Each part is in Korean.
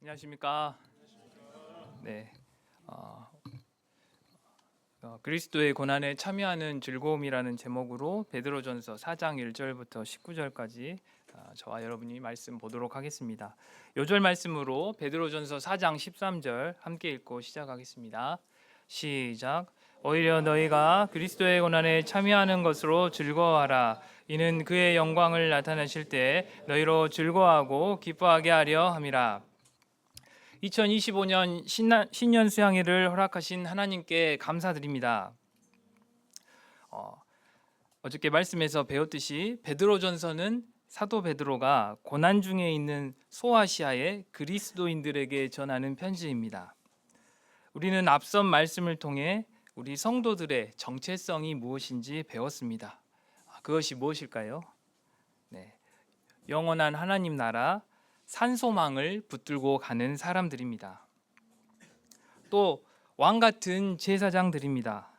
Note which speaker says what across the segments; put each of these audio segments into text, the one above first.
Speaker 1: 안녕하십니까? 네, 그리스도의 고난에 참여하는 즐거움이라는 제목으로 베드로전서 4장 1절부터 19절까지 저와 여러분이 말씀 보도록 하겠습니다. 요절 말씀으로 베드로전서 4장 13절 함께 읽고 시작하겠습니다. 시작. 오히려 너희가 그리스도의 고난에 참여하는 것으로 즐거워하라. 이는 그의 영광을 나타내실 때 너희로 즐거워하고 기뻐하게 하려 함이라. 2025년 신년 수양회를 허락하신 하나님께 감사드립니다. 어저께 말씀에서 배웠듯이 베드로전서는 사도 베드로가 고난 중에 있는 소아시아의 그리스도인들에게 전하는 편지입니다. 우리는 앞선 말씀을 통해 우리 성도들의 정체성이 무엇인지 배웠습니다. 그것이 무엇일까요? 네, 영원한 하나님 나라 산소망을 붙들고 가는 사람들입니다. 또 왕같은 제사장들입니다.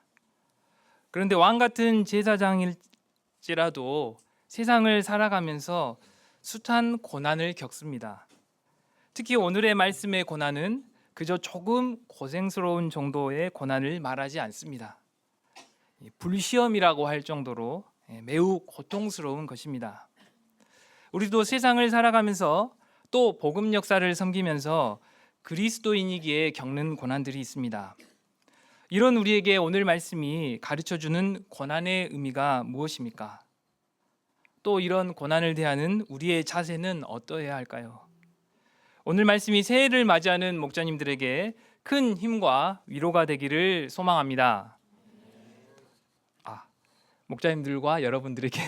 Speaker 1: 그런데 왕같은 제사장일지라도 세상을 살아가면서 숱한 고난을 겪습니다. 특히 오늘의 말씀의 고난은 그저 조금 고생스러운 정도의 고난을 말하지 않습니다. 불시험이라고 할 정도로 매우 고통스러운 것입니다. 우리도 세상을 살아가면서 또 복음 역사를 섬기면서 그리스도인이기에 겪는 고난들이 있습니다. 이런 우리에게 오늘 말씀이 가르쳐주는 고난의 의미가 무엇입니까? 또 이런 고난을 대하는 우리의 자세는 어떠해야 할까요? 오늘 말씀이 새해를 맞이하는 목자님들에게 큰 힘과 위로가 되기를 소망합니다. 목자님들과 여러분들에게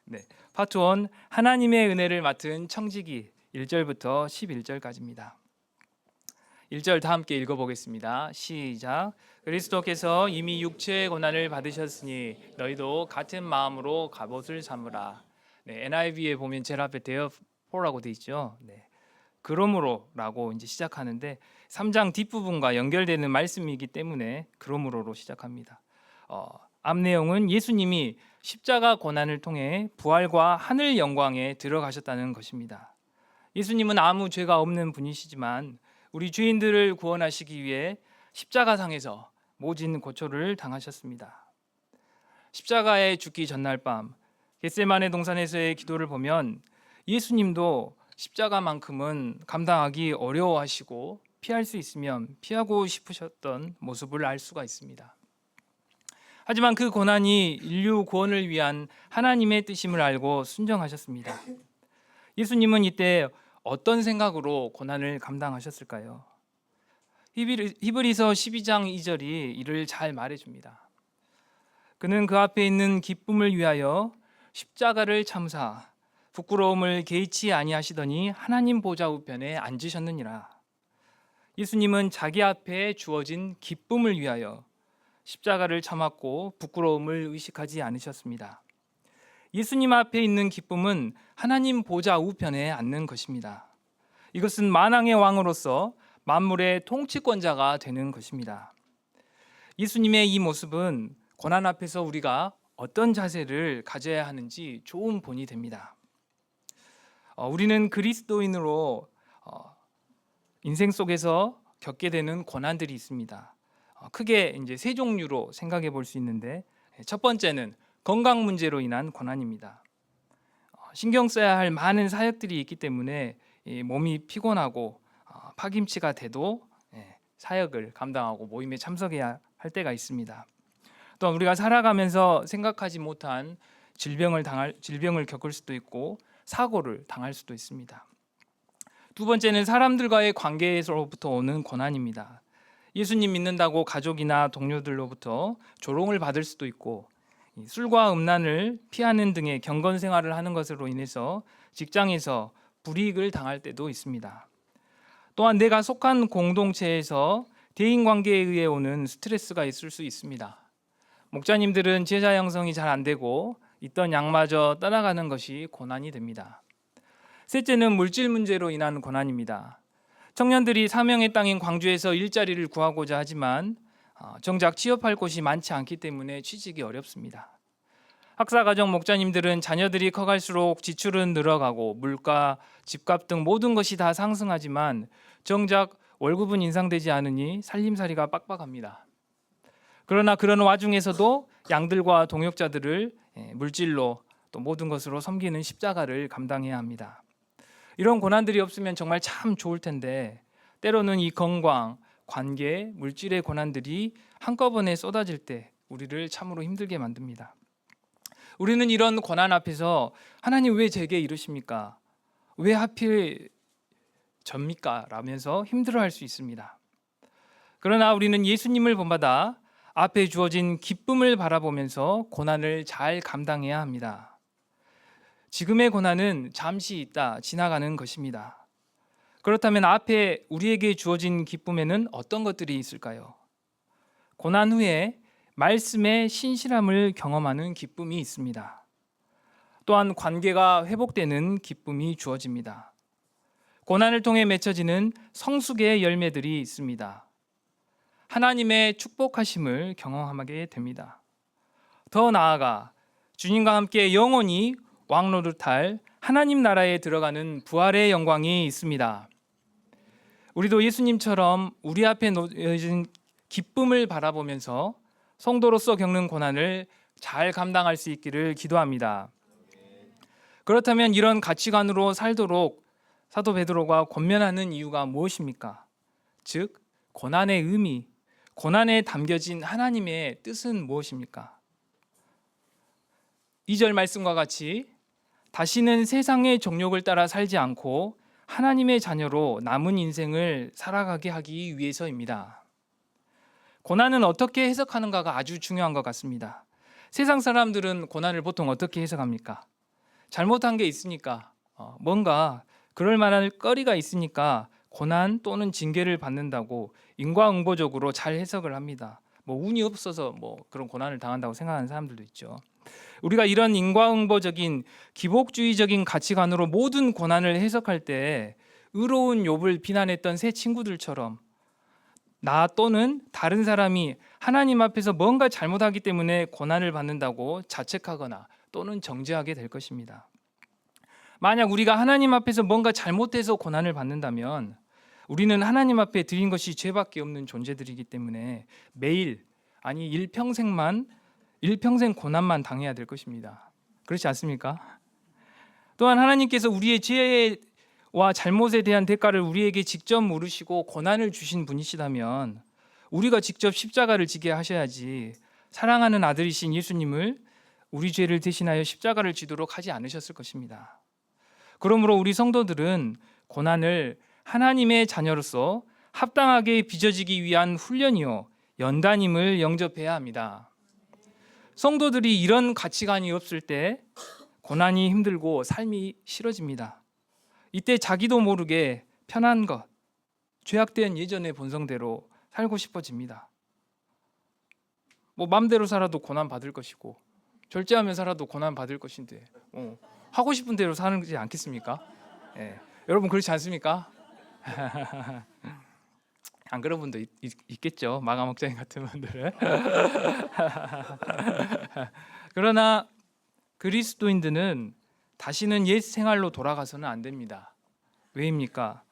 Speaker 1: 네, 파트 1 하나님의 은혜를 맡은 청지기 1절부터 11절까지입니다. 1절 다 함께 읽어보겠습니다. 시작. 그리스도께서 이미 육체의 고난을 받으셨으니 너희도 같은 마음으로 갑옷을 삼으라. 네, NIV에 보면 제일 앞에 therefore 되어 있죠. 네, 그러므로라고 이제 시작하는데 3장 뒷부분과 연결되는 말씀이기 때문에 그러므로로 시작합니다. 앞 내용은 예수님이 십자가 고난을 통해 부활과 하늘 영광에 들어가셨다는 것입니다. 예수님은 아무 죄가 없는 분이시지만 우리 죄인들을 구원하시기 위해 십자가상에서 모진 고초를 당하셨습니다. 십자가에 죽기 전날 밤 겟세마네 동산에서의 기도를 보면 예수님도 십자가만큼은 감당하기 어려워하시고 피할 수 있으면 피하고 싶으셨던 모습을 알 수가 있습니다. 하지만 그 고난이 인류 구원을 위한 하나님의 뜻임을 알고 순종하셨습니다. 예수님은 이때 어떤 생각으로 고난을 감당하셨을까요? 히브리서 12장 2절이 이를 잘 말해줍니다. 그는 그 앞에 있는 기쁨을 위하여 십자가를 참사 부끄러움을 개의치 아니하시더니 하나님 보좌 우편에 앉으셨느니라. 예수님은 자기 앞에 주어진 기쁨을 위하여 십자가를 참았고 부끄러움을 의식하지 않으셨습니다. 예수님 앞에 있는 기쁨은 하나님 보좌 우편에 앉는 것입니다. 이것은 만왕의 왕으로서 만물의 통치권자가 되는 것입니다. 예수님의 이 모습은 고난 앞에서 우리가 어떤 자세를 가져야 하는지 좋은 본이 됩니다. 우리는 그리스도인으로 인생 속에서 겪게 되는 고난들이 있습니다. 크게 이제 세 종류로 생각해 볼 수 있는데, 첫 번째는 건강 문제로 인한 고난입니다. 신경 써야 할 많은 사역들이 있기 때문에 몸이 피곤하고 파김치가 돼도 사역을 감당하고 모임에 참석해야 할 때가 있습니다. 또한 우리가 살아가면서 생각하지 못한 질병을 겪을 수도 있고 사고를 당할 수도 있습니다. 두 번째는 사람들과의 관계에서부터 오는 고난입니다. 예수님 믿는다고 가족이나 동료들로부터 조롱을 받을 수도 있고 술과 음란을 피하는 등의 경건 생활을 하는 것으로 인해서 직장에서 불이익을 당할 때도 있습니다. 또한 내가 속한 공동체에서 대인관계에 의해 오는 스트레스가 있을 수 있습니다. 목자님들은 제자 형성이 잘 안 되고 있던 양마저 떠나가는 것이 고난이 됩니다. 셋째는 물질 문제로 인한 고난입니다. 청년들이 사명의 땅인 광주에서 일자리를 구하고자 하지만 정작 취업할 곳이 많지 않기 때문에 취직이 어렵습니다. 학사가정 목자님들은 자녀들이 커갈수록 지출은 늘어가고 물가, 집값 등 모든 것이 다 상승하지만 정작 월급은 인상되지 않으니 살림살이가 빡빡합니다. 그러나 그런 와중에서도 양들과 동역자들을 물질로 또 모든 것으로 섬기는 십자가를 감당해야 합니다. 이런 고난들이 없으면 정말 참 좋을 텐데 때로는 이 건강, 관계, 물질의 고난들이 한꺼번에 쏟아질 때 우리를 참으로 힘들게 만듭니다. 우리는 이런 고난 앞에서 하나님 왜 제게 이러십니까? 왜 하필 접니까? 라면서 힘들어할 수 있습니다. 그러나 우리는 예수님을 본받아 앞에 주어진 기쁨을 바라보면서 고난을 잘 감당해야 합니다. 지금의 고난은 잠시 있다 지나가는 것입니다. 그렇다면 앞에 우리에게 주어진 기쁨에는 어떤 것들이 있을까요? 고난 후에 말씀의 신실함을 경험하는 기쁨이 있습니다. 또한 관계가 회복되는 기쁨이 주어집니다. 고난을 통해 맺혀지는 성숙의 열매들이 있습니다. 하나님의 축복하심을 경험하게 됩니다. 더 나아가 주님과 함께 영원히 왕노릇할 하나님 나라에 들어가는 부활의 영광이 있습니다. 우리도 예수님처럼 우리 앞에 놓여진 기쁨을 바라보면서 성도로서 겪는 고난을 잘 감당할 수 있기를 기도합니다. 그렇다면 이런 가치관으로 살도록 사도 베드로가 권면하는 이유가 무엇입니까? 즉, 고난의 의미, 고난에 담겨진 하나님의 뜻은 무엇입니까? 2절 말씀과 같이 다시는 세상의 정욕을 따라 살지 않고 하나님의 자녀로 남은 인생을 살아가게 하기 위해서입니다. 고난은 어떻게 해석하는가가 아주 중요한 것 같습니다. 세상 사람들은 고난을 보통 어떻게 해석합니까? 잘못한 게 있으니까, 뭔가 그럴 만한 거리가 있으니까 고난 또는 징계를 받는다고 인과응보적으로 잘 해석을 합니다. 운이 없어서 그런 고난을 당한다고 생각하는 사람들도 있죠. 우리가 이런 인과응보적인 기복주의적인 가치관으로 모든 고난을 해석할 때 의로운 욥을 비난했던 새 친구들처럼 나 또는 다른 사람이 하나님 앞에서 뭔가 잘못하기 때문에 고난을 받는다고 자책하거나 또는 정죄하게 될 것입니다. 만약 우리가 하나님 앞에서 뭔가 잘못해서 고난을 받는다면 우리는 하나님 앞에 드린 것이 죄밖에 없는 존재들이기 때문에 매일 아니 일평생 고난만 당해야 될 것입니다. 그렇지 않습니까? 또한 하나님께서 우리의 죄와 잘못에 대한 대가를 우리에게 직접 물으시고 고난을 주신 분이시다면 우리가 직접 십자가를 지게 하셔야지 사랑하는 아들이신 예수님을 우리 죄를 대신하여 십자가를 지도록 하지 않으셨을 것입니다. 그러므로 우리 성도들은 고난을 하나님의 자녀로서 합당하게 빚어지기 위한 훈련이요 연단임을 영접해야 합니다. 성도들이 이런 가치관이 없을 때 고난이 힘들고 삶이 싫어집니다. 이때 자기도 모르게 편한 것, 죄악된 예전의 본성대로 살고 싶어집니다. 마음대로 살아도 고난 받을 것이고 절제하며 살아도 고난 받을 것인데 하고 싶은 대로 사는지 않겠습니까? 여러분 그렇지 않습니까? 안 그런 분도 있겠죠. 마가 목사님 같은 분들은. 그러나 그리스도인들은 다시는 옛 생활로 돌아가서는 안 됩니다. 왜입니까?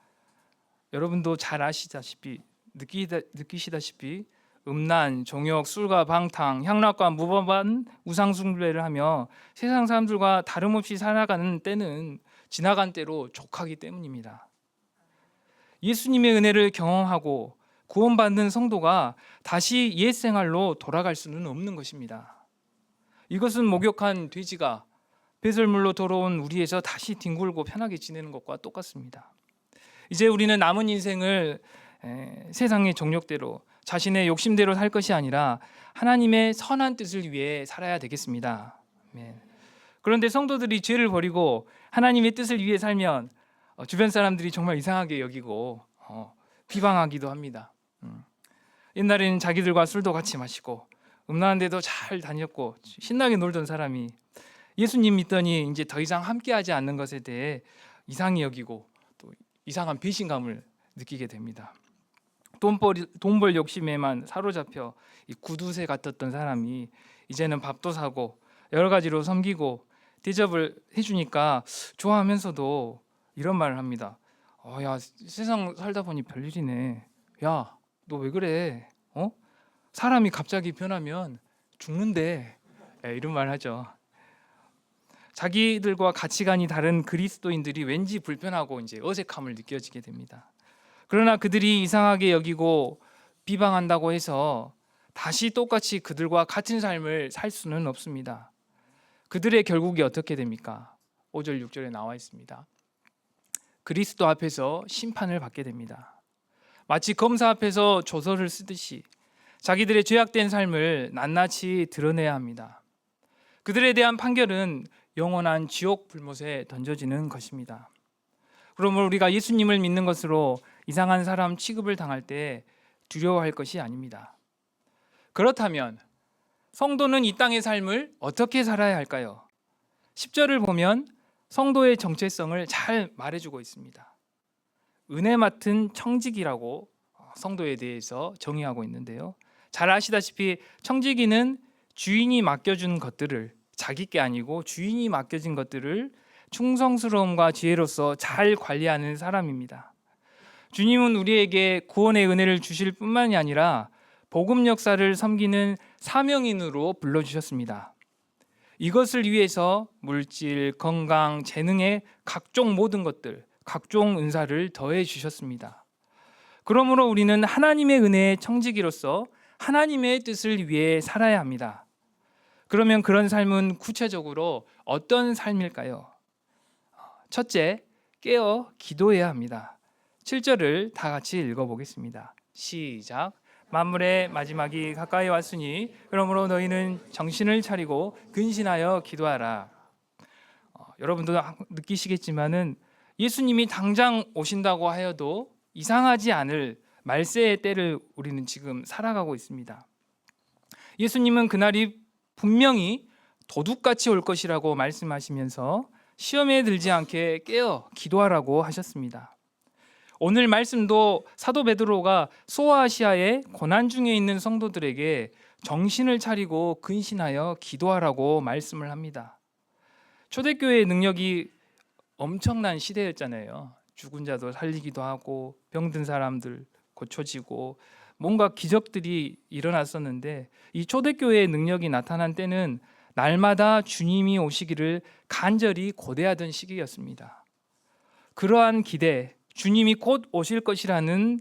Speaker 1: 여러분도 잘 아시다시피 느끼시다시피 음란, 종욕, 술과 방탕, 향락과 무법한 우상 숭배를 하며 세상 사람들과 다름없이 살아가는 때는 지나간 때로 족하기 때문입니다. 예수님의 은혜를 경험하고 구원받는 성도가 다시 옛 생활로 돌아갈 수는 없는 것입니다. 이것은 목욕한 돼지가 배설물로 더러운 우리에서 다시 뒹굴고 편하게 지내는 것과 똑같습니다. 이제 우리는 남은 인생을 세상의 정욕대로 자신의 욕심대로 살 것이 아니라 하나님의 선한 뜻을 위해 살아야 되겠습니다. 그런데 성도들이 죄를 버리고 하나님의 뜻을 위해 살면 주변 사람들이 정말 이상하게 여기고 비방하기도 합니다. 옛날에는 자기들과 술도 같이 마시고 음란한 데도 잘 다녔고 신나게 놀던 사람이 예수님 믿더니 이제 더 이상 함께하지 않는 것에 대해 이상히 여기고 또 이상한 배신감을 느끼게 됩니다. 돈 벌 욕심에만 사로잡혀 이 구두쇠 같았던 사람이 이제는 밥도 사고 여러 가지로 섬기고 대접을 해주니까 좋아하면서도 이런 말을 합니다. 야, 세상 살다 보니 별일이네. 야, 너 왜 그래? 사람이 갑자기 변하면 죽는데. 이런 말 하죠. 자기들과 가치관이 다른 그리스도인들이 왠지 불편하고 이제 어색함을 느껴지게 됩니다. 그러나 그들이 이상하게 여기고 비방한다고 해서 다시 똑같이 그들과 같은 삶을 살 수는 없습니다. 그들의 결국이 어떻게 됩니까? 5절 6절에 나와 있습니다. 그리스도 앞에서 심판을 받게 됩니다. 마치 검사 앞에서 조서를 쓰듯이 자기들의 죄악된 삶을 낱낱이 드러내야 합니다. 그들에 대한 판결은 영원한 지옥 불못에 던져지는 것입니다. 그러므로 우리가 예수님을 믿는 것으로 이상한 사람 취급을 당할 때 두려워할 것이 아닙니다. 그렇다면 성도는 이 땅의 삶을 어떻게 살아야 할까요? 10절을 보면 성도의 정체성을 잘 말해주고 있습니다. 은혜 맡은 청지기라고 성도에 대해서 정의하고 있는데요. 잘 아시다시피 청지기는 주인이 맡겨준 것들을, 자기 게 아니고 주인이 맡겨진 것들을 충성스러움과 지혜로서 잘 관리하는 사람입니다. 주님은 우리에게 구원의 은혜를 주실 뿐만이 아니라 복음 역사를 섬기는 사명인으로 불러주셨습니다. 이것을 위해서 물질, 건강, 재능의 각종 모든 것들, 각종 은사를 더해 주셨습니다. 그러므로 우리는 하나님의 은혜의 청지기로서 하나님의 뜻을 위해 살아야 합니다. 그러면 그런 삶은 구체적으로 어떤 삶일까요? 첫째, 깨어 기도해야 합니다. 7절을 다 같이 읽어보겠습니다. 시작. 만물의 마지막이 가까이 왔으니 그러므로 너희는 정신을 차리고 근신하여 기도하라. 여러분도 느끼시겠지만은 예수님이 당장 오신다고 하여도 이상하지 않을 말세의 때를 우리는 지금 살아가고 있습니다. 예수님은 그날이 분명히 도둑같이 올 것이라고 말씀하시면서 시험에 들지 않게 깨어 기도하라고 하셨습니다. 오늘 말씀도 사도 베드로가 소아시아의 고난 중에 있는 성도들에게 정신을 차리고 근신하여 기도하라고 말씀을 합니다. 초대교회의 능력이 엄청난 시대였잖아요. 죽은 자도 살리기도 하고 병든 사람들 고쳐지고 뭔가 기적들이 일어났었는데 이 초대교회의 능력이 나타난 때는 날마다 주님이 오시기를 간절히 고대하던 시기였습니다. 그러한 기대, 주님이 곧 오실 것이라는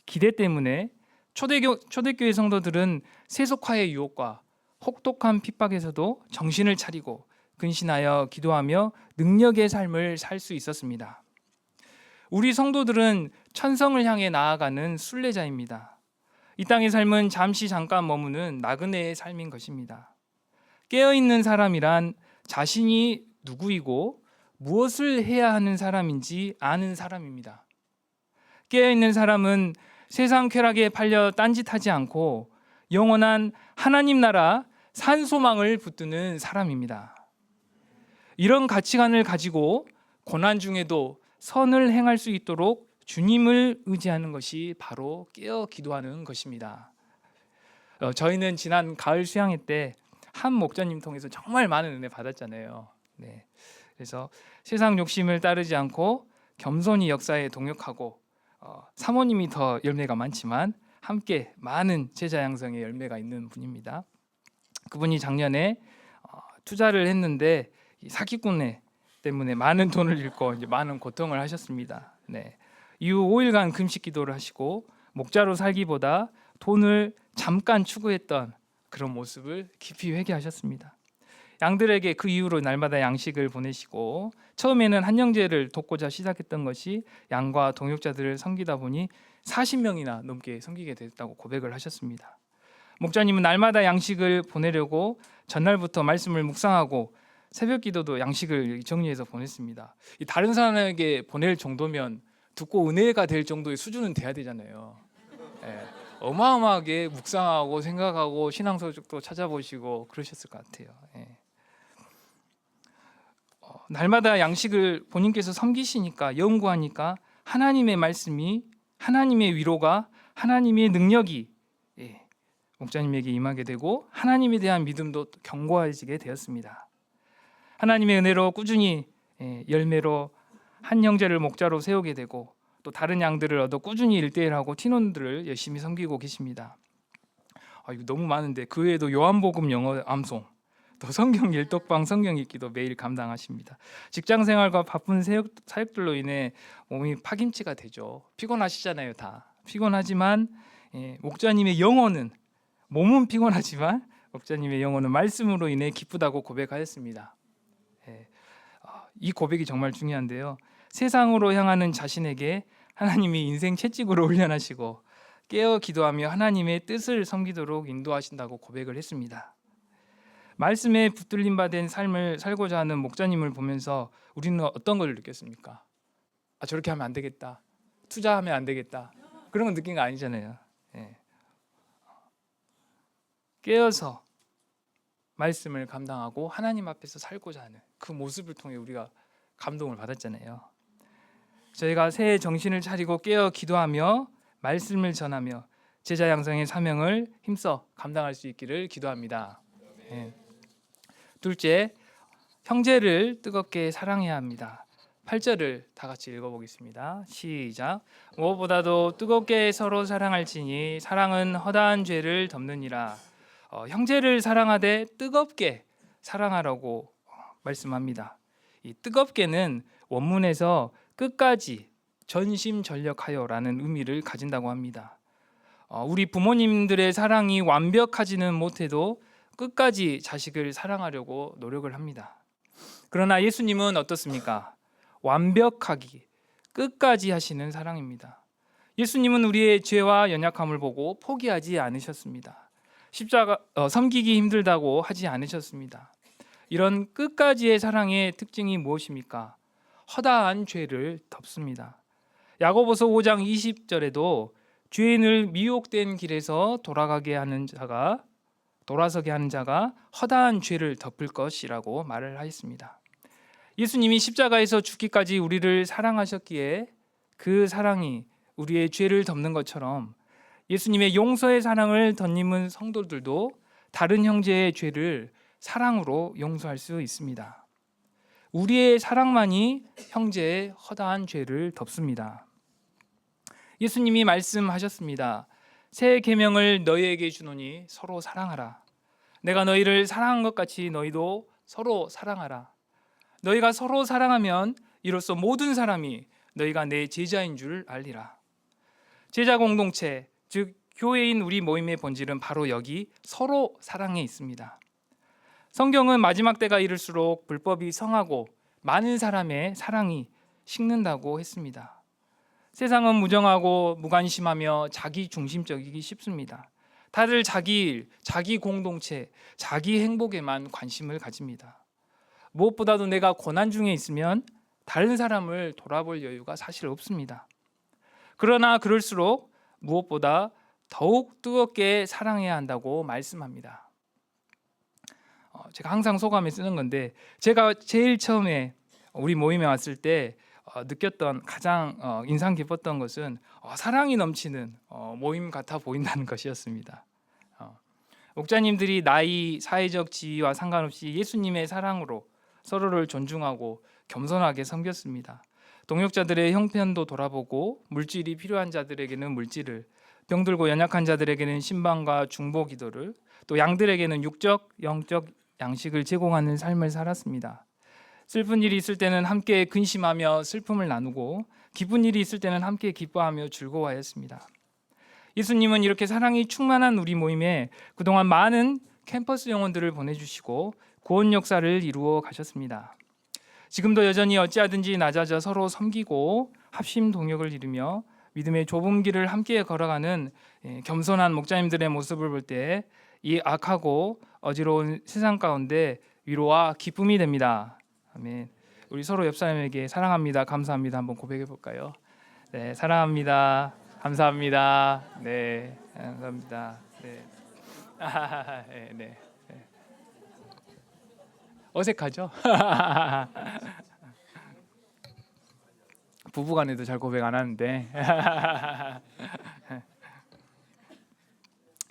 Speaker 1: 기대 때문에 초대교회 성도들은 세속화의 유혹과 혹독한 핍박에서도 정신을 차리고 근신하여 기도하며 능력의 삶을 살 수 있었습니다. 우리 성도들은 천성을 향해 나아가는 순례자입니다. 이 땅의 삶은 잠시 잠깐 머무는 나그네의 삶인 것입니다. 깨어있는 사람이란 자신이 누구이고 무엇을 해야 하는 사람인지 아는 사람입니다. 깨어있는 사람은 세상 쾌락에 팔려 딴짓하지 않고 영원한 하나님 나라 산소망을 붙드는 사람입니다. 이런 가치관을 가지고 고난 중에도 선을 행할 수 있도록 주님을 의지하는 것이 바로 깨어 기도하는 것입니다. 저희는 지난 가을 수양회 때 한 목자님 통해서 정말 많은 은혜 받았잖아요. 네. 그래서 세상 욕심을 따르지 않고 겸손히 역사에 동역하고 사모님이 더 열매가 많지만 함께 많은 제자 양성의 열매가 있는 분입니다. 그분이 작년에 투자를 했는데 사기꾼 때문에 많은 돈을 잃고 이제 많은 고통을 하셨습니다. 네. 이후 5일간 금식 기도를 하시고 목자로 살기보다 돈을 잠깐 추구했던 그런 모습을 깊이 회개하셨습니다. 양들에게 그 이후로 날마다 양식을 보내시고 처음에는 한영제를 돕고자 시작했던 것이 양과 동역자들을 섬기다 보니 40명이나 넘게 섬기게 됐다고 고백을 하셨습니다. 목자님은 날마다 양식을 보내려고 전날부터 말씀을 묵상하고 새벽 기도도 양식을 정리해서 보냈습니다. 다른 사람에게 보낼 정도면 듣고 은혜가 될 정도의 수준은 돼야 되잖아요. 네. 어마어마하게 묵상하고 생각하고 신앙서적도 찾아보시고 그러셨을 것 같아요. 네. 날마다 양식을 본인께서 섬기시니까 연구하니까 하나님의 말씀이 하나님의 위로가 하나님의 능력이 목자님에게 임하게 되고 하나님에 대한 믿음도 견고해지게 되었습니다. 하나님의 은혜로 꾸준히 열매로 한 형제를 목자로 세우게 되고 또 다른 양들을 얻어 꾸준히 일대일하고 팀원들을 열심히 섬기고 계십니다. 이거 너무 많은데 그 외에도 요한복음 영어 암송, 또 성경 일독방 성경 읽기도 매일 감당하십니다. 직장 생활과 바쁜 사역들로 인해 몸이 파김치가 되죠. 피곤하시잖아요. 다 피곤하지만 목자님의 영혼은, 몸은 피곤하지만 목자님의 영혼은 말씀으로 인해 기쁘다고 고백하였습니다. 이 고백이 정말 중요한데요. 세상으로 향하는 자신에게 하나님이 인생 채찍으로 훈련하시고 깨어 기도하며 하나님의 뜻을 섬기도록 인도하신다고 고백을 했습니다. 말씀에 붙들림 받은 삶을 살고자 하는 목자님을 보면서 우리는 어떤 걸 느꼈습니까? 저렇게 하면 안 되겠다, 투자하면 안 되겠다, 그런 건 느낀 거 아니잖아요. 깨어서 말씀을 감당하고 하나님 앞에서 살고자 하는 그 모습을 통해 우리가 감동을 받았잖아요. 저희가 새해 정신을 차리고 깨어 기도하며 말씀을 전하며 제자 양성의 사명을 힘써 감당할 수 있기를 기도합니다. 둘째, 형제를 뜨겁게 사랑해야 합니다. 8절을 다 같이 읽어보겠습니다. 시작. 무엇보다도 뜨겁게 서로 사랑할지니 사랑은 허다한 죄를 덮느니라. 형제를 사랑하되 뜨겁게 사랑하라고 말씀합니다. 이 뜨겁게는 원문에서 끝까지 전심전력하여라는 의미를 가진다고 합니다. 우리 부모님들의 사랑이 완벽하지는 못해도 끝까지 자식을 사랑하려고 노력을 합니다. 그러나 예수님은 어떻습니까? 완벽하기, 끝까지 하시는 사랑입니다. 예수님은 우리의 죄와 연약함을 보고 포기하지 않으셨습니다. 십자가 섬기기 힘들다고 하지 않으셨습니다. 이런 끝까지의 사랑의 특징이 무엇입니까? 허다한 죄를 덮습니다. 야고보서 5장 20절에도 죄인을 미혹된 길에서 돌아서게 하는 자가 허다한 죄를 덮을 것이라고 말을 하였습니다. 예수님이 십자가에서 죽기까지 우리를 사랑하셨기에 그 사랑이 우리의 죄를 덮는 것처럼 예수님의 용서의 사랑을 덧입은 성도들도 다른 형제의 죄를 사랑으로 용서할 수 있습니다. 우리의 사랑만이 형제의 허다한 죄를 덮습니다. 예수님이 말씀하셨습니다. 새 계명을 너희에게 주노니 서로 사랑하라. 내가 너희를 사랑한 것 같이 너희도 서로 사랑하라. 너희가 서로 사랑하면 이로써 모든 사람이 너희가 내 제자인 줄 알리라. 제자 공동체, 즉 교회인 우리 모임의 본질은 바로 여기 서로 사랑에 있습니다. 성경은 마지막 때가 이를수록 불법이 성하고 많은 사람의 사랑이 식는다고 했습니다. 세상은 무정하고 무관심하며 자기 중심적이기 쉽습니다. 다들 자기 일, 자기 공동체, 자기 행복에만 관심을 가집니다. 무엇보다도 내가 고난 중에 있으면 다른 사람을 돌아볼 여유가 사실 없습니다. 그러나 그럴수록 무엇보다 더욱 뜨겁게 사랑해야 한다고 말씀합니다. 제가 항상 소감에 쓰는 건데, 제가 제일 처음에 우리 모임에 왔을 때 느꼈던 가장 인상 깊었던 것은 사랑이 넘치는 모임 같아 보인다는 것이었습니다. 목자님들이 나이, 사회적 지위와 상관없이 예수님의 사랑으로 서로를 존중하고 겸손하게 섬겼습니다. 동역자들의 형편도 돌아보고 물질이 필요한 자들에게는 물질을, 병들고 연약한 자들에게는 신방과 중보 기도를, 또 양들에게는 육적, 영적 양식을 제공하는 삶을 살았습니다. 슬픈 일이 있을 때는 함께 근심하며 슬픔을 나누고 기쁜 일이 있을 때는 함께 기뻐하며 즐거워하였습니다. 예수님은 이렇게 사랑이 충만한 우리 모임에 그동안 많은 캠퍼스 영혼들을 보내주시고 구원 역사를 이루어 가셨습니다. 지금도 여전히 어찌하든지 낮아져 서로 섬기고 합심 동역을 이루며 믿음의 좁은 길을 함께 걸어가는 겸손한 목자님들의 모습을 볼 때 이 악하고 어지러운 세상 가운데 위로와 기쁨이 됩니다. 아멘. 우리 서로 옆 사람에게 사랑합니다, 감사합니다 한번 고백해 볼까요? 네, 사랑합니다, 감사합니다. 네, 감사합니다. 네. 네. 어색하죠? 부부간에도 잘 고백 안 하는데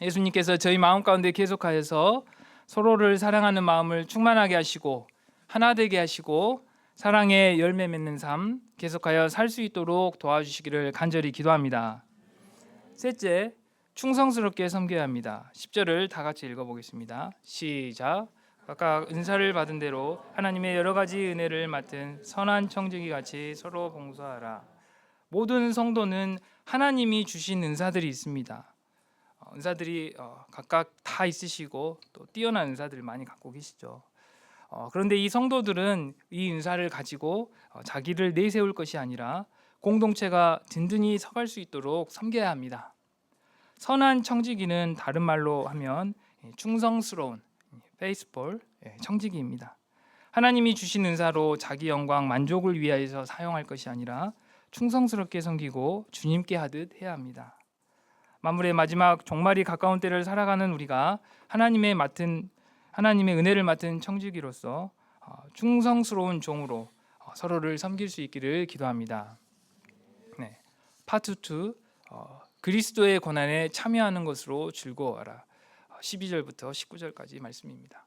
Speaker 1: 예수님께서 저희 마음 가운데 계속하여서 서로를 사랑하는 마음을 충만하게 하시고 하나 되게 하시고 사랑의 열매 맺는 삶 계속하여 살 수 있도록 도와주시기를 간절히 기도합니다. 셋째, 충성스럽게 섬겨야 합니다. 10절을 다 같이 읽어보겠습니다. 시작. 각각 은사를 받은 대로 하나님의 여러 가지 은혜를 맡은 선한 청지기 같이 서로 봉사하라. 모든 성도는 하나님이 주신 은사들이 있습니다. 은사들이 각각 다 있으시고 또 뛰어난 은사들을 많이 갖고 계시죠. 그런데 이 성도들은 이 은사를 가지고 자기를 내세울 것이 아니라 공동체가 든든히 서갈 수 있도록 섬겨야 합니다. 선한 청지기는 다른 말로 하면 충성스러운 faithful 청지기입니다. 하나님이 주신 은사로 자기 영광 만족을 위하여서 사용할 것이 아니라 충성스럽게 섬기고 주님께 하듯 해야 합니다. 만물의 마지막 종말이 가까운 때를 살아가는 우리가 하나님의 은혜를 맡은 청지기로서 충성스러운 종으로 서로를 섬길 수 있기를 기도합니다. 네, 파트 2 그리스도의 고난에 참여하는 것으로 즐거워하라. 12절부터 19절까지 말씀입니다.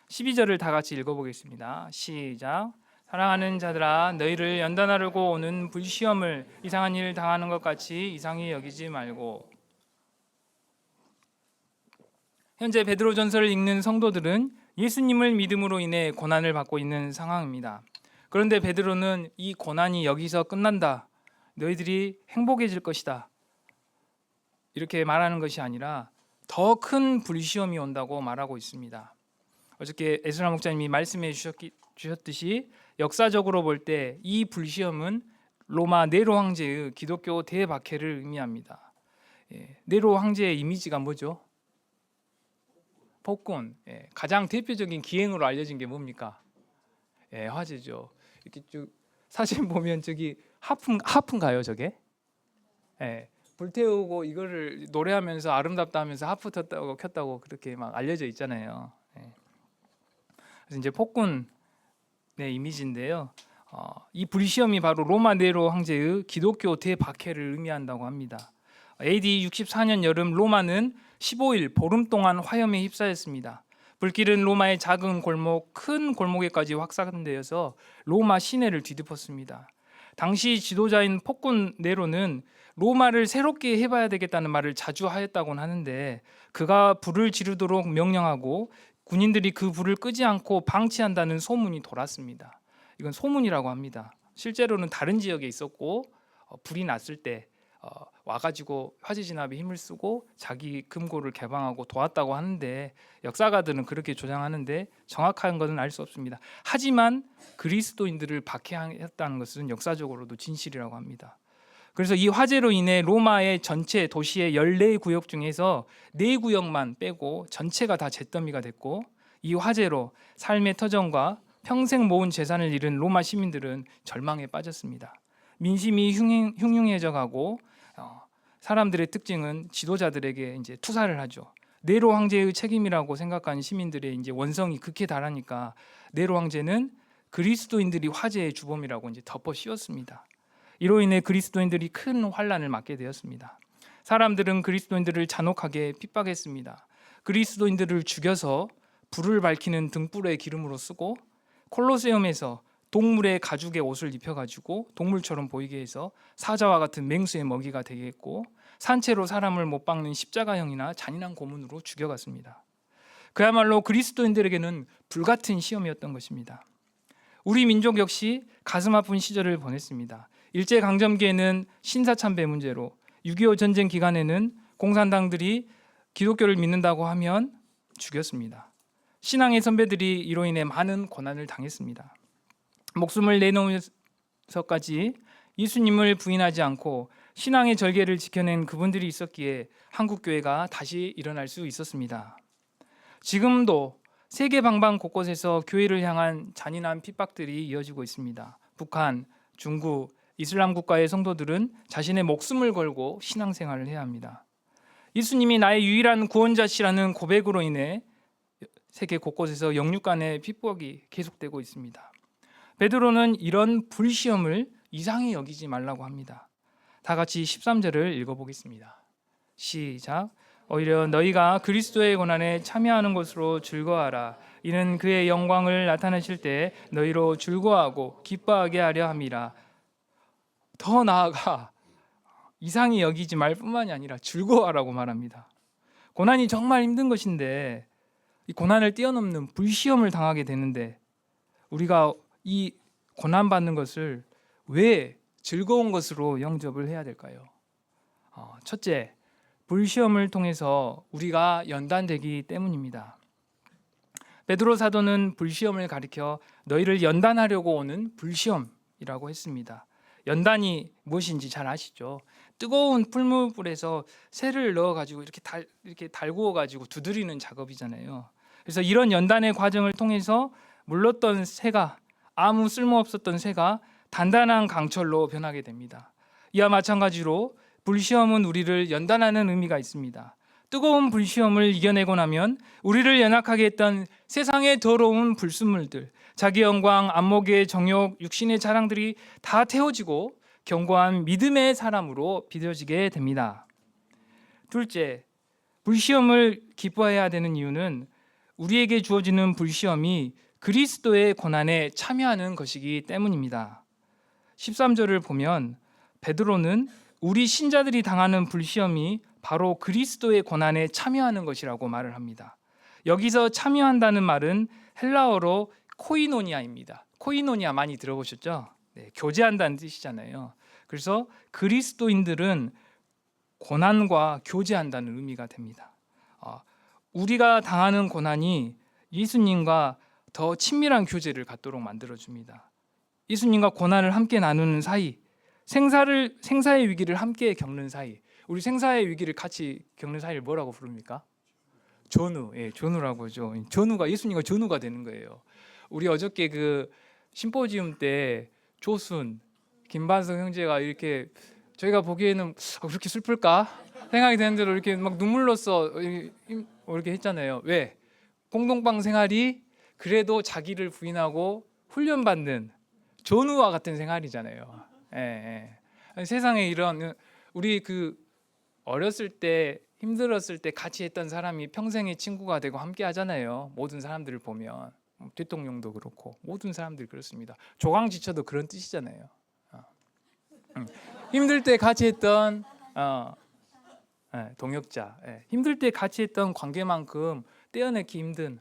Speaker 1: 12절을 다 같이 읽어보겠습니다. 시작. 사랑하는 자들아 너희를 연단하려고 오는 불시험을 이상한 일 당하는 것 같이 이상히 여기지 말고. 현재 베드로전서를 읽는 성도들은 예수님을 믿음으로 인해 고난을 받고 있는 상황입니다. 그런데 베드로는 이 고난이 여기서 끝난다, 너희들이 행복해질 것이다, 이렇게 말하는 것이 아니라 더 큰 불시험이 온다고 말하고 있습니다. 어저께 에스라 목사님이 말씀해 주셨듯이 역사적으로 볼 때 이 불시험은 로마 네로 황제의 기독교 대박해를 의미합니다. 네로 황제의 이미지가 뭐죠? 폭군. 가장 대표적인 기행으로 알려진 게 뭡니까? 화재죠. 이렇게 쭉 사진 보면 저기 하프인가요, 저게? 불태우고 이거를 노래하면서 아름답다 하면서 하프 켰다고 그렇게 막 알려져 있잖아요. 그래서 이제 폭군의 이미지인데요. 이 불시험이 바로 로마 네로 황제의 기독교 대박해를 의미한다고 합니다. AD 64년 여름 로마는 15일 보름 동안 화염에 휩싸였습니다. 불길은 로마의 작은 골목, 큰 골목에까지 확산되어서 로마 시내를 뒤덮었습니다. 당시 지도자인 폭군 네로는 로마를 새롭게 해봐야 되겠다는 말을 자주 하였다곤 하는데, 그가 불을 지르도록 명령하고 군인들이 그 불을 끄지 않고 방치한다는 소문이 돌았습니다. 이건 소문이라고 합니다. 실제로는 다른 지역에 있었고 불이 났을 때 와가지고 화재 진압에 힘을 쓰고 자기 금고를 개방하고 도왔다고 하는데, 역사가들은 그렇게 조장하는데 정확한 것은 알 수 없습니다. 하지만 그리스도인들을 박해했다는 것은 역사적으로도 진실이라고 합니다. 그래서 이 화재로 인해 로마의 전체 도시의 14구역 중에서 4구역만 빼고 전체가 다 잿더미가 됐고, 이 화재로 삶의 터전과 평생 모은 재산을 잃은 로마 시민들은 절망에 빠졌습니다. 민심이 흉흉해져 가고 사람들의 특징은 지도자들에게 이제 투사를 하죠. 네로 황제의 책임이라고 생각하는 시민들의 이제 원성이 극에 달하니까 네로 황제는 그리스도인들이 화재의 주범이라고 이제 덮어 씌웠습니다. 이로 인해 그리스도인들이 큰 환란을 맞게 되었습니다. 사람들은 그리스도인들을 잔혹하게 핍박했습니다. 그리스도인들을 죽여서 불을 밝히는 등불의 기름으로 쓰고, 콜로세움에서 동물의 가죽의 옷을 입혀가지고 동물처럼 보이게 해서 사자와 같은 맹수의 먹이가 되게 했고, 산채로 사람을 못 박는 십자가형이나 잔인한 고문으로 죽여갔습니다. 그야말로 그리스도인들에게는 불같은 시험이었던 것입니다. 우리 민족 역시 가슴 아픈 시절을 보냈습니다. 일제강점기에는 신사참배 문제로, 6.25 전쟁 기간에는 공산당들이 기독교를 믿는다고 하면 죽였습니다. 신앙의 선배들이 이로 인해 많은 고난을 당했습니다. 목숨을 내놓으면서까지 예수님을 부인하지 않고 신앙의 절개를 지켜낸 그분들이 있었기에 한국교회가 다시 일어날 수 있었습니다. 지금도 세계 방방 곳곳에서 교회를 향한 잔인한 핍박들이 이어지고 있습니다. 북한, 중국, 이슬람 국가의 성도들은 자신의 목숨을 걸고 신앙생활을 해야 합니다. 예수님이 나의 유일한 구원자시라는 고백으로 인해 세계 곳곳에서 영육 간의 핍박이 계속되고 있습니다. 베드로는 이런 불시험을 이상히 여기지 말라고 합니다. 다 같이 13절을 읽어보겠습니다. 시작. 오히려 너희가 그리스도의 고난에 참여하는 것으로 즐거워하라. 이는 그의 영광을 나타내실 때 너희로 즐거워하고 기뻐하게 하려 함이라. 더 나아가 이상히 여기지 말 뿐만이 아니라 즐거워하라고 말합니다. 고난이 정말 힘든 것인데 이 고난을 뛰어넘는 불시험을 당하게 되는데 우리가 이 고난받는 것을 왜 즐거운 것으로 영접을 해야 될까요? 첫째, 불시험을 통해서 우리가 연단되기 때문입니다. 베드로 사도는 불시험을 가리켜 너희를 연단하려고 오는 불시험이라고 했습니다. 연단이 무엇인지 잘 아시죠? 뜨거운 풀무불에서 쇠를 넣어가지고 이렇게 달구어가지고 두드리는 작업이잖아요. 그래서 이런 연단의 과정을 통해서 물렀던 쇠가, 아무 쓸모없었던 쇠가 단단한 강철로 변하게 됩니다. 이와 마찬가지로 불시험은 우리를 연단하는 의미가 있습니다. 뜨거운 불시험을 이겨내고 나면 우리를 연약하게 했던 세상의 더러운 불순물들, 자기 영광, 안목의 정욕, 육신의 자랑들이 다 태워지고 견고한 믿음의 사람으로 빚어지게 됩니다. 둘째, 불시험을 기뻐해야 되는 이유는 우리에게 주어지는 불시험이 그리스도의 고난에 참여하는 것이기 때문입니다. 13절을 보면 베드로는 우리 신자들이 당하는 불시험이 바로 그리스도의 고난에 참여하는 것이라고 말을 합니다. 여기서 참여한다는 말은 헬라어로 코이노니아입니다. 코이노니아 많이 들어보셨죠? 네, 교제한다는 뜻이잖아요. 그래서 그리스도인들은 고난과 교제한다는 의미가 됩니다. 우리가 당하는 고난이 예수님과 더 친밀한 교제를 갖도록 만들어줍니다. 예수님과 고난을 함께 나누는 사이, 생사의 위기를 함께 겪는 사이, 우리 생사의 위기를 같이 겪는 사이를 뭐라고 부릅니까? 전우, 전우라고 하죠. 전우가 예수님과 전우가 되는 거예요. 우리 어저께 그 심포지움 때 조순, 김반석 형제가 이렇게 저희가 보기에는 그렇게 슬플까 생각이 되는 대로 이렇게 막 눈물로써 이렇게 했잖아요. 왜? 공동방 생활이 그래도 자기를 부인하고 훈련받는 전우와 같은 생활이잖아요. 세상에 이런 우리 그 어렸을 때 힘들었을 때 같이 했던 사람이 평생의 친구가 되고 함께 하잖아요. 모든 사람들을 보면 대통령도 그렇고 모든 사람들이 그렇습니다. 조강지처도 그런 뜻이잖아요. 힘들 때 같이 했던 동역자, 힘들 때 같이 했던 관계만큼 떼어내기 힘든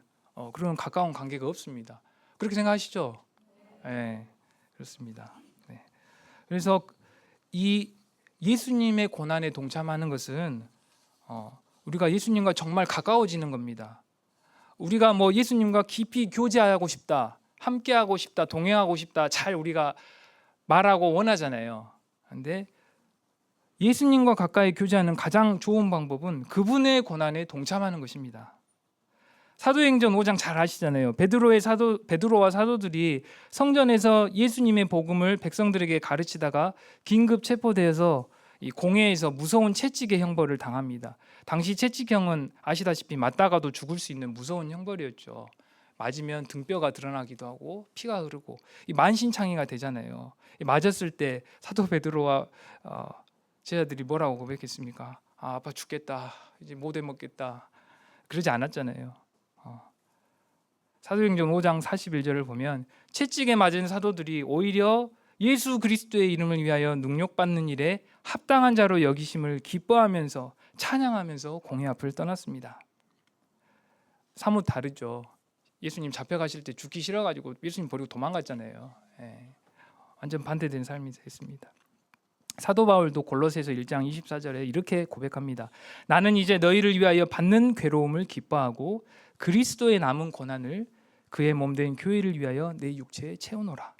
Speaker 1: 그런 가까운 관계가 없습니다. 그렇게 생각하시죠? 그렇습니다. 그래서 이 예수님의 고난에 동참하는 것은 우리가 예수님과 정말 가까워지는 겁니다. 우리가 뭐 예수님과 깊이 교제하고 싶다, 함께하고 싶다, 동행하고 싶다, 잘 우리가 말하고 원하잖아요. 그런데 예수님과 가까이 교제하는 가장 좋은 방법은 그분의 고난에 동참하는 것입니다. 사도행전 5장 잘 아시잖아요. 베드로와 사도들이 성전에서 예수님의 복음을 백성들에게 가르치다가 긴급 체포되어서 이 공회에서 무서운 채찍의 형벌을 당합니다. 당시 채찍형은 아시다시피 맞다가도 죽을 수 있는 무서운 형벌이었죠. 맞으면 등뼈가 드러나기도 하고 피가 흐르고 이 만신창이가 되잖아요. 맞았을 때 사도 베드로와 제자들이 뭐라고 고백했습니까? 아빠 죽겠다, 이제 못 해먹겠다, 그러지 않았잖아요. 사도행전 5장 41절을 보면 채찍에 맞은 사도들이 오히려 예수 그리스도의 이름을 위하여 능욕받는 일에 합당한 자로 여기심을 기뻐하면서 찬양하면서 공회 앞을 떠났습니다. 사뭇 다르죠. 예수님 잡혀가실 때 죽기 싫어가지고 예수님 버리고 도망갔잖아요. 완전 반대된 삶이 됐습니다. 사도 바울도 골로새서 1장 24절에 이렇게 고백합니다. 나는 이제 너희를 위하여 받는 괴로움을 기뻐하고 그리스도의 남은 고난을 그의 몸된 교회를 위하여 내 육체에 채우노라.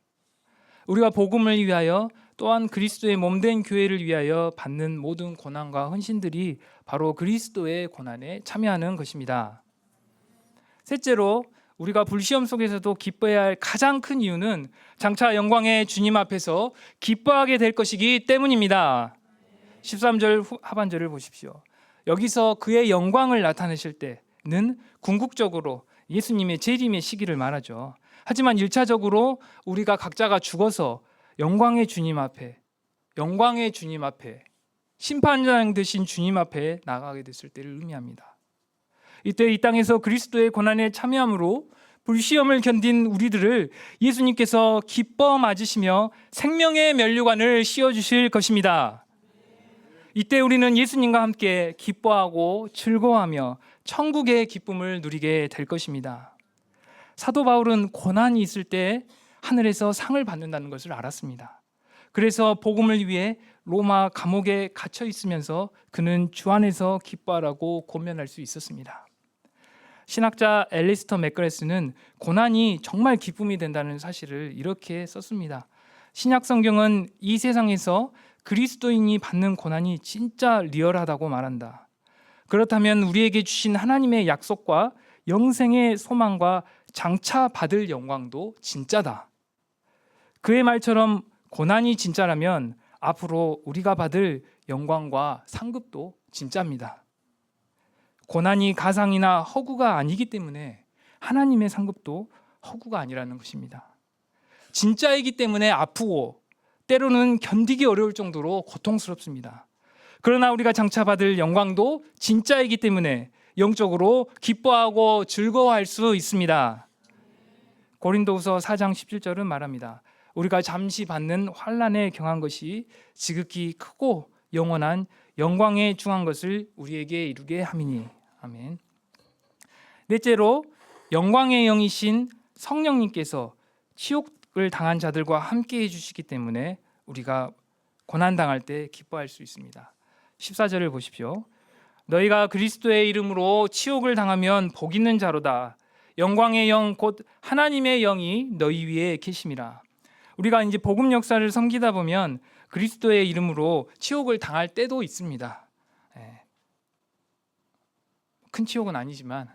Speaker 1: 우리가 복음을 위하여 또한 그리스도의 몸된 교회를 위하여 받는 모든 고난과 헌신들이 바로 그리스도의 고난에 참여하는 것입니다. 셋째로 우리가 불시험 속에서도 기뻐해야 할 가장 큰 이유는 장차 영광의 주님 앞에서 기뻐하게 될 것이기 때문입니다. 13절 하반절을 보십시오. 여기서 그의 영광을 나타내실 때는 궁극적으로 예수님의 재림의 시기를 말하죠. 하지만 1차적으로 우리가 각자가 죽어서 영광의 주님 앞에 심판장 되신 주님 앞에 나가게 됐을 때를 의미합니다. 이때 이 땅에서 그리스도의 고난에 참여함으로 불시험을 견딘 우리들을 예수님께서 기뻐 맞으시며 생명의 면류관을 씌워주실 것입니다. 이때 우리는 예수님과 함께 기뻐하고 즐거워하며 천국의 기쁨을 누리게 될 것입니다. 사도 바울은 고난이 있을 때 하늘에서 상을 받는다는 것을 알았습니다. 그래서 복음을 위해 로마 감옥에 갇혀 있으면서 그는 주 안에서 기뻐하라고 권면할 수 있었습니다. 신학자 앨리스터 맥그레스는 고난이 정말 기쁨이 된다는 사실을 이렇게 썼습니다. 신약 성경은 이 세상에서 그리스도인이 받는 고난이 진짜 리얼하다고 말한다. 그렇다면 우리에게 주신 하나님의 약속과 영생의 소망과 장차 받을 영광도 진짜다. 그의 말처럼 고난이 진짜라면 앞으로 우리가 받을 영광과 상급도 진짜입니다. 고난이 가상이나 허구가 아니기 때문에 하나님의 상급도 허구가 아니라는 것입니다. 진짜이기 때문에 아프고 때로는 견디기 어려울 정도로 고통스럽습니다. 그러나 우리가 장차 받을 영광도 진짜이기 때문에 영적으로 기뻐하고 즐거워할 수 있습니다. 고린도후서 4장 17절은 말합니다. 우리가 잠시 받는 환난에 경한 것이 지극히 크고 영원한 영광에 중한 것을 우리에게 이루게 함이니. 아멘. 넷째로 영광의 영이신 성령님께서 치욕을 당한 자들과 함께 해주시기 때문에 우리가 고난당할 때 기뻐할 수 있습니다. 14절을 보십시오. 너희가 그리스도의 이름으로 치욕을 당하면 복 있는 자로다. 영광의 영 곧 하나님의 영이 너희 위에 계심이라. 우리가 이제 복음 역사를 섬기다 보면 그리스도의 이름으로 치욕을 당할 때도 있습니다. 큰 치욕은 아니지만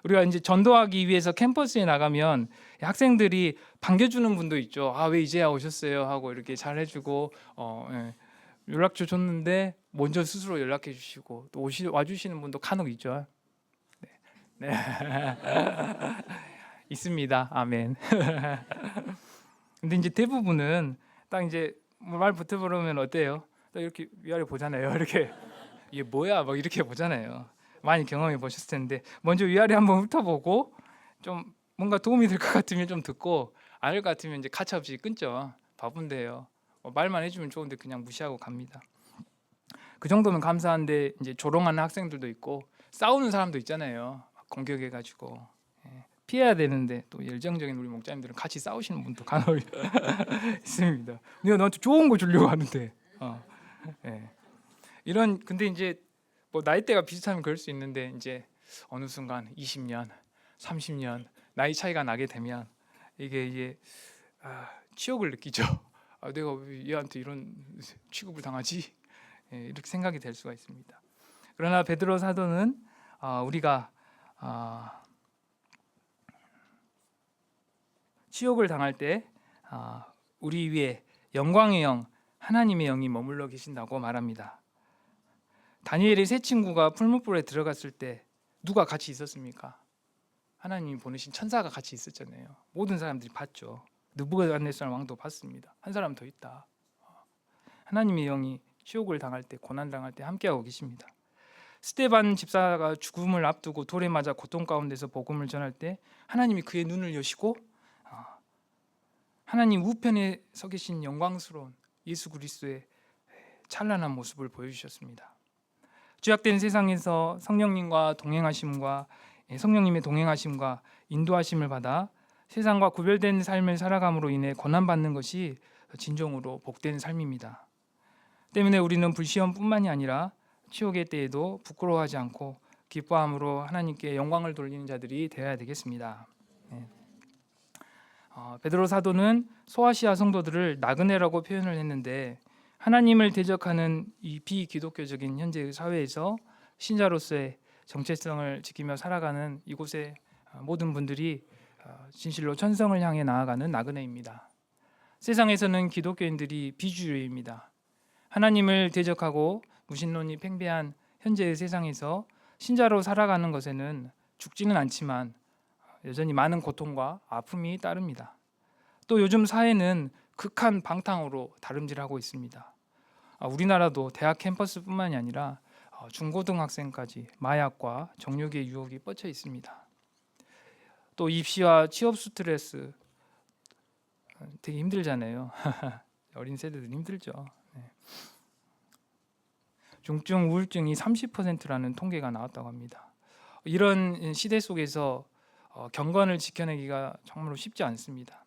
Speaker 1: 우리가 이제 전도하기 위해서 캠퍼스에 나가면 학생들이 반겨주는 분도 있죠. 아, 왜 이제야 오셨어요? 하고 이렇게 잘해주고 연락처 줬는데 먼저 스스로 연락해 주시고 또 와주시는 분도 간혹 있죠. 네. 있습니다. 아멘. 근데 이제 대부분은 딱 이제 말 붙어보면 어때요? 딱 이렇게 위아래 보잖아요. 이렇게 이게 뭐야? 막 이렇게 보잖아요. 많이 경험해 보셨을 텐데 먼저 위아래 한번 훑어보고 좀 뭔가 도움이 될 것 같으면 좀 듣고 아닐 것 같으면 이제 가차없이 끊죠. 바쁜데요. 말만 해주면 좋은데 그냥 무시하고 갑니다. 그 정도면 감사한데 이제 조롱하는 학생들도 있고 싸우는 사람도 있잖아요. 공격해가지고 피해야 되는데 또 열정적인 우리 목자님들은 같이 싸우시는 분도 간혹 있습니다. 내가 너한테 좋은 거 주려고 하는데 이런 근데 이제 뭐 나이대가 비슷하면 그럴 수 있는데 이제 어느 순간 20년, 30년 나이 차이가 나게 되면 이게 이제 치욕을 느끼죠. 내가 왜 얘한테 이런 취급을 당하지? 이렇게 생각이 될 수가 있습니다. 그러나 베드로 사도는 우리가 치욕을 당할 때 우리 위에 영광의 영, 하나님의 영이 머물러 계신다고 말합니다. 다니엘의 세 친구가 풀무불에 들어갔을 때 누가 같이 있었습니까? 하나님이 보내신 천사가 같이 있었잖아요. 모든 사람들이 봤죠. 느부갓네살 왕도 봤습니다. 한 사람 더 있다. 하나님의 영이 치욕을 당할 때, 고난 당할 때 함께하고 계십니다. 스데반 집사가 죽음을 앞두고 돌에 맞아 고통 가운데서 복음을 전할 때 하나님이 그의 눈을 여시고 하나님 우편에 서 계신 영광스러운 예수 그리스도의 찬란한 모습을 보여주셨습니다. 죄악된 세상에서 성령님의 동행하심과 인도하심을 받아 세상과 구별된 삶을 살아감으로 인해 고난받는 것이 진정으로 복된 삶입니다. 때문에 우리는 불시험뿐만이 아니라 치욕의 때에도 부끄러워하지 않고 기뻐함으로 하나님께 영광을 돌리는 자들이 되어야 되겠습니다. 베드로 사도는 소아시아 성도들을 나그네라고 표현을 했는데 하나님을 대적하는 이 비기독교적인 현재의 사회에서 신자로서의 정체성을 지키며 살아가는 이곳의 모든 분들이 진실로 천성을 향해 나아가는 나그네입니다. 세상에서는 기독교인들이 비주류입니다. 하나님을 대적하고 무신론이 팽배한 현재의 세상에서 신자로 살아가는 것에는 죽지는 않지만 여전히 많은 고통과 아픔이 따릅니다. 또 요즘 사회는 극한 방탕으로 다름질하고 있습니다. 우리나라도 대학 캠퍼스뿐만이 아니라 중고등학생까지 마약과 정욕의 유혹이 뻗쳐 있습니다. 또 입시와 취업 스트레스 되게 힘들잖아요. 어린 세대들 힘들죠. 네. 중증 우울증이 30%라는 통계가 나왔다고 합니다. 이런 시대 속에서 경건을 지켜내기가 정말로 쉽지 않습니다.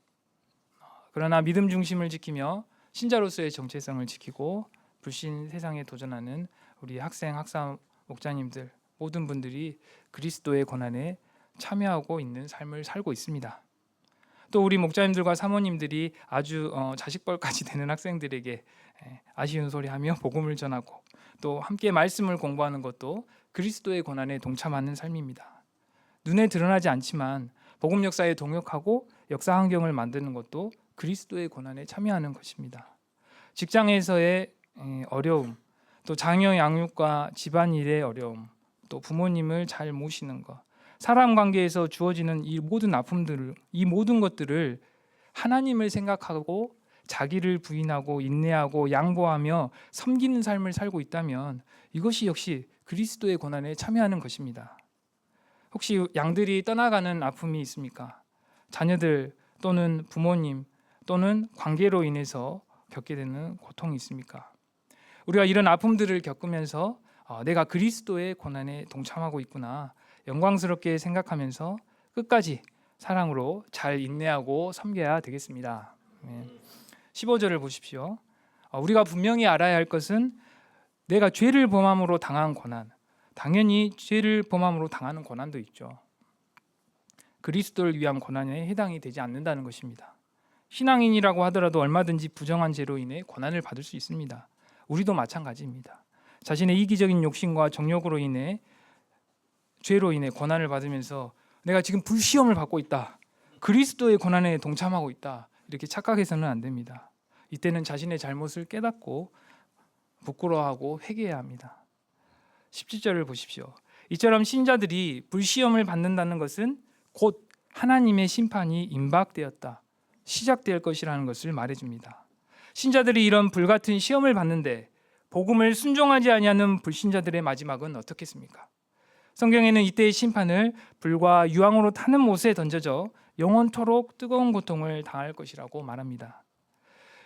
Speaker 1: 그러나 믿음 중심을 지키며 신자로서의 정체성을 지키고 불신 세상에 도전하는 우리 학생, 학사, 목자님들 모든 분들이 그리스도의 고난에 참여하고 있는 삶을 살고 있습니다. 또 우리 목자님들과 사모님들이 아주 자식벌까지 되는 학생들에게 아쉬운 소리하며 복음을 전하고 또 함께 말씀을 공부하는 것도 그리스도의 고난에 동참하는 삶입니다. 눈에 드러나지 않지만 복음 역사에 동역하고 역사 환경을 만드는 것도 그리스도의 고난에 참여하는 것입니다. 직장에서의 어려움, 또 자녀 양육과 집안일의 어려움, 또 부모님을 잘 모시는 것, 사람 관계에서 주어지는 이 모든 아픔들을, 이 모든 것들을 하나님을 생각하고 자기를 부인하고 인내하고 양보하며 섬기는 삶을 살고 있다면 이것이 역시 그리스도의 고난에 참여하는 것입니다. 혹시 양들이 떠나가는 아픔이 있습니까? 자녀들 또는 부모님 또는 관계로 인해서 겪게 되는 고통이 있습니까? 우리가 이런 아픔들을 겪으면서 내가 그리스도의 고난에 동참하고 있구나 영광스럽게 생각하면서 끝까지 사랑으로 잘 인내하고 섬겨야 되겠습니다. 15절을 보십시오. 우리가 분명히 알아야 할 것은 내가 죄를 범함으로 당한 고난, 당연히 죄를 범함으로 당하는 고난도 있죠. 그리스도를 위한 고난에 해당이 되지 않는다는 것입니다. 신앙인이라고 하더라도 얼마든지 부정한 죄로 인해 고난을 받을 수 있습니다. 우리도 마찬가지입니다. 자신의 이기적인 욕심과 정욕으로 인해 죄로 인해 고난을 받으면서 내가 지금 불시험을 받고 있다, 그리스도의 고난에 동참하고 있다 이렇게 착각해서는 안 됩니다. 이때는 자신의 잘못을 깨닫고 부끄러워하고 회개해야 합니다. 17절을 보십시오. 이처럼 신자들이 불시험을 받는다는 것은 곧 하나님의 심판이 임박되었다, 시작될 것이라는 것을 말해줍니다. 신자들이 이런 불같은 시험을 받는데 복음을 순종하지 아니하는 불신자들의 마지막은 어떻겠습니까? 성경에는 이때의 심판을 불과 유황으로 타는 못에 던져져 영원토록 뜨거운 고통을 당할 것이라고 말합니다.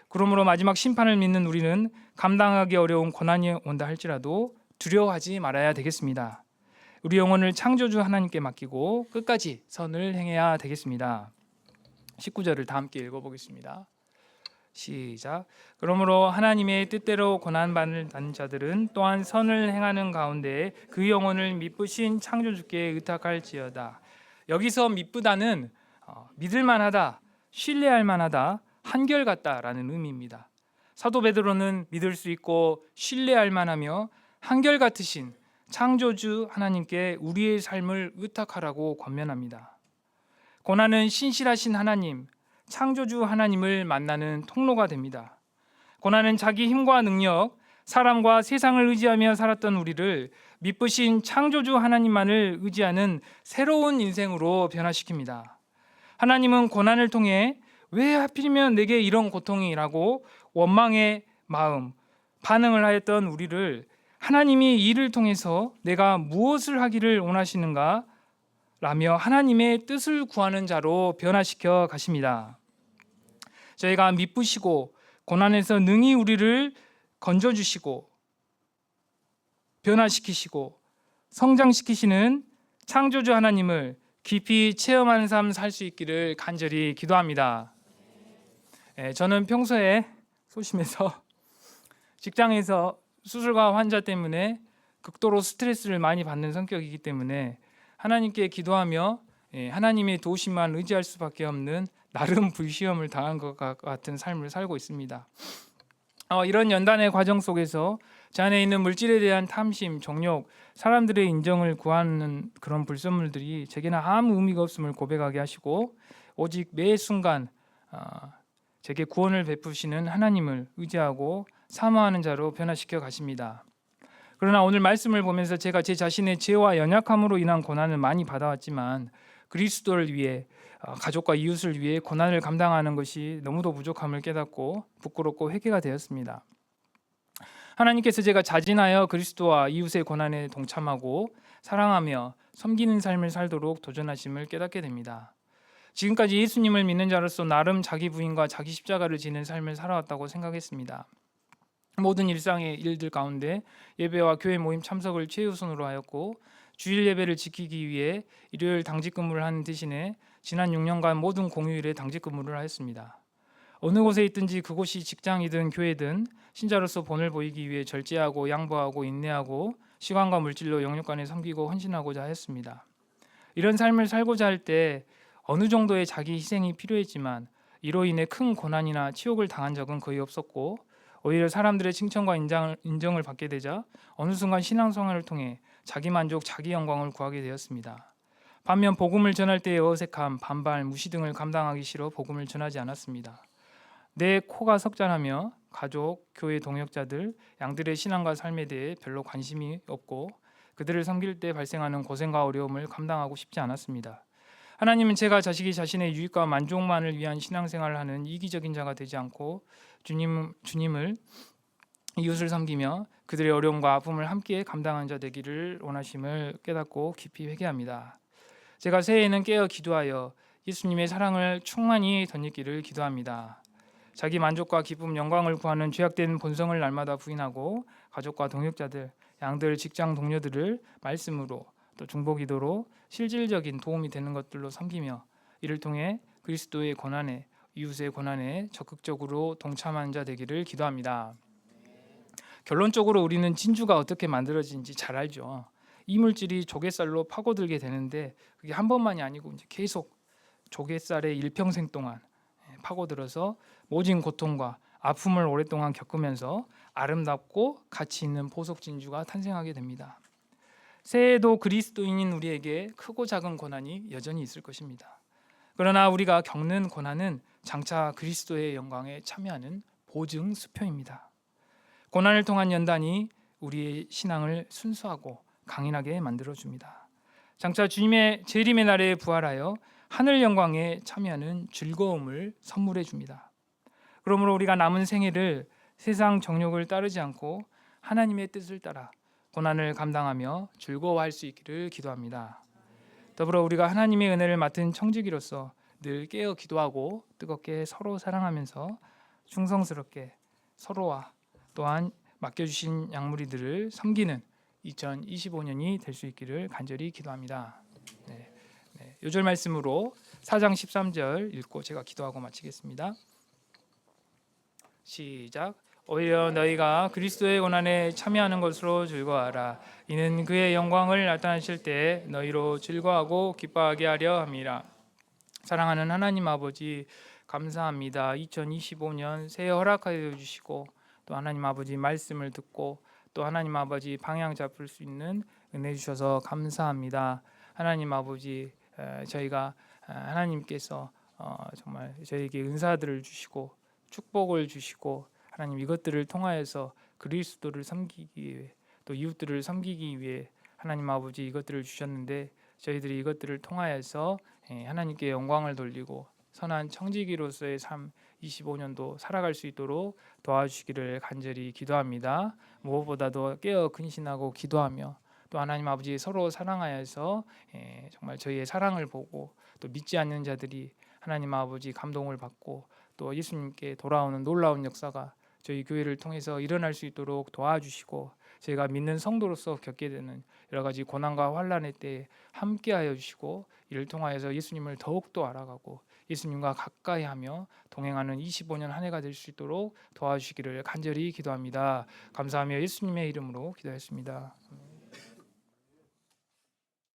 Speaker 1: 그러므로 마지막 심판을 믿는 우리는 감당하기 어려운 고난이 온다 할지라도 두려워하지 말아야 되겠습니다. 우리 영혼을 창조주 하나님께 맡기고 끝까지 선을 행해야 되겠습니다. 19절을 다 함께 읽어보겠습니다. 시작. 그러므로 하나님의 뜻대로 고난받는 자들은 또한 선을 행하는 가운데 그 영혼을 미쁘신 창조주께 의탁할지어다. 여기서 미쁘다는 믿을만하다, 신뢰할 만하다, 한결같다라는 의미입니다. 사도 베드로는 믿을 수 있고 신뢰할 만하며 한결같으신 창조주 하나님께 우리의 삶을 의탁하라고 권면합니다. 고난은 신실하신 하나님, 창조주 하나님을 만나는 통로가 됩니다. 고난은 자기 힘과 능력, 사람과 세상을 의지하며 살았던 우리를 미쁘신 창조주 하나님만을 의지하는 새로운 인생으로 변화시킵니다. 하나님은 고난을 통해 왜 하필이면 내게 이런 고통이라고 원망의 마음, 반응을 하였던 우리를 하나님이 이 일을 통해서 내가 무엇을 하기를 원하시는가 라며 하나님의 뜻을 구하는 자로 변화시켜 가십니다. 저희가 미쁘시고 고난에서 능히 우리를 건져주시고 변화시키시고 성장시키시는 창조주 하나님을 깊이 체험하는 삶 살 수 있기를 간절히 기도합니다. 저는 평소에 소심해서 직장에서 수술과 환자 때문에 극도로 스트레스를 많이 받는 성격이기 때문에 하나님께 기도하며 하나님의 도우심만 의지할 수밖에 없는 나름 불시험을 당한 것 같은 삶을 살고 있습니다. 이런 연단의 과정 속에서 제 안에 있는 물질에 대한 탐심, 정욕, 사람들의 인정을 구하는 그런 불순물들이 제게는 아무 의미가 없음을 고백하게 하시고 오직 매 순간 제게 구원을 베푸시는 하나님을 의지하고 사모하는 자로 변화시켜 가십니다. 그러나 오늘 말씀을 보면서 제가 제 자신의 죄와 연약함으로 인한 고난을 많이 받아왔지만 그리스도를 위해 가족과 이웃을 위해 고난을 감당하는 것이 너무도 부족함을 깨닫고 부끄럽고 회개가 되었습니다. 하나님께서 제가 자진하여 그리스도와 이웃의 고난에 동참하고 사랑하며 섬기는 삶을 살도록 도전하심을 깨닫게 됩니다. 지금까지 예수님을 믿는 자로서 나름 자기 부인과 자기 십자가를 지는 삶을 살아왔다고 생각했습니다. 모든 일상의 일들 가운데 예배와 교회 모임 참석을 최우선으로 하였고, 주일 예배를 지키기 위해 일요일 당직 근무를 하는 대신에 지난 6년간 모든 공휴일에 당직 근무를 하였습니다. 어느 곳에 있든지 그곳이 직장이든 교회든 신자로서 본을 보이기 위해 절제하고 양보하고 인내하고 시간과 물질로 영육간에 섬기고 헌신하고자 하였습니다. 이런 삶을 살고자 할 때 어느 정도의 자기 희생이 필요했지만 이로 인해 큰 고난이나 치욕을 당한 적은 거의 없었고, 오히려 사람들의 칭찬과 인정을 받게 되자 어느 순간 신앙생활을 통해 자기 만족, 자기 영광을 구하게 되었습니다. 반면 복음을 전할 때의 어색함, 반발, 무시 등을 감당하기 싫어 복음을 전하지 않았습니다. 내 코가 석잔하며 가족, 교회 동역자들, 양들의 신앙과 삶에 대해 별로 관심이 없고 그들을 섬길 때 발생하는 고생과 어려움을 감당하고 싶지 않았습니다. 하나님은 제가 자신의 유익과 만족만을 위한 신앙생활을 하는 이기적인 자가 되지 않고 주님을 이웃을 섬기며 그들의 어려움과 아픔을 함께 감당한 자 되기를 원하심을 깨닫고 깊이 회개합니다. 제가 새해에는 깨어 기도하여 예수님의 사랑을 충만히 덧입기를 기도합니다. 자기 만족과 기쁨, 영광을 구하는 죄악된 본성을 날마다 부인하고 가족과 동역자들, 양들, 직장 동료들을 말씀으로 또 중보기도로 실질적인 도움이 되는 것들로 섬기며 이를 통해 그리스도의 고난에, 이웃의 고난에 적극적으로 동참한 자 되기를 기도합니다. 결론적으로 우리는 진주가 어떻게 만들어지는지 잘 알죠. 이물질이 조갯살로 파고들게 되는데 그게 한 번만이 아니고 이제 계속 조갯살에 일평생 동안 파고들어서 모진 고통과 아픔을 오랫동안 겪으면서 아름답고 가치 있는 보석 진주가 탄생하게 됩니다. 새해에도 그리스도인인 우리에게 크고 작은 고난이 여전히 있을 것입니다. 그러나 우리가 겪는 고난은 장차 그리스도의 영광에 참여하는 보증 수표입니다. 고난을 통한 연단이 우리의 신앙을 순수하고 강인하게 만들어줍니다. 장차 주님의 재림의 날에 부활하여 하늘 영광에 참여하는 즐거움을 선물해 줍니다. 그러므로 우리가 남은 생애를 세상 정욕을 따르지 않고 하나님의 뜻을 따라 고난을 감당하며 즐거워할 수 있기를 기도합니다. 더불어 우리가 하나님의 은혜를 맡은 청지기로서 늘 깨어 기도하고 뜨겁게 서로 사랑하면서 충성스럽게 서로와 또한 맡겨주신 양무리들을 섬기는 2025년이 될 수 있기를 간절히 기도합니다. 요절 말씀으로 4장 13절 읽고 제가 기도하고 마치겠습니다. 시작. 오히려 너희가 그리스도의 고난에 참여하는 것으로 즐거워하라. 이는 그의 영광을 나타내실 때 너희로 즐거워하고 기뻐하게 하려 함이라. 사랑하는 하나님 아버지, 감사합니다. 2025년 새해 허락하여 주시고 또 하나님 아버지 말씀을 듣고 또 하나님 아버지 방향 잡을 수 있는 은혜 주셔서 감사합니다. 하나님 아버지, 저희가 하나님께서 정말 저에게 은사들을 주시고 축복을 주시고 하나님 이것들을 통하여서 그리스도를 섬기기 위해 또 이웃들을 섬기기 위해 하나님 아버지 이것들을 주셨는데 저희들이 이것들을 통하여서 하나님께 영광을 돌리고 선한 청지기로서의 삶 25년도 살아갈 수 있도록 도와주시기를 간절히 기도합니다. 무엇보다도 깨어 근신하고 기도하며 또 하나님 아버지 서로 사랑하여서 정말 저희의 사랑을 보고 또 믿지 않는 자들이 하나님 아버지 감동을 받고 또 예수님께 돌아오는 놀라운 역사가 저희 교회를 통해서 일어날 수 있도록 도와주시고 저희가 믿는 성도로서 겪게 되는 여러 가지 고난과 환난의 때에 함께하여 주시고 이를 통하여서 예수님을 더욱더 알아가고 예수님과 가까이하며 동행하는 25년 한 해가 될 수 있도록 도와주시기를 간절히 기도합니다. 감사하며 예수님의 이름으로 기도했습니다.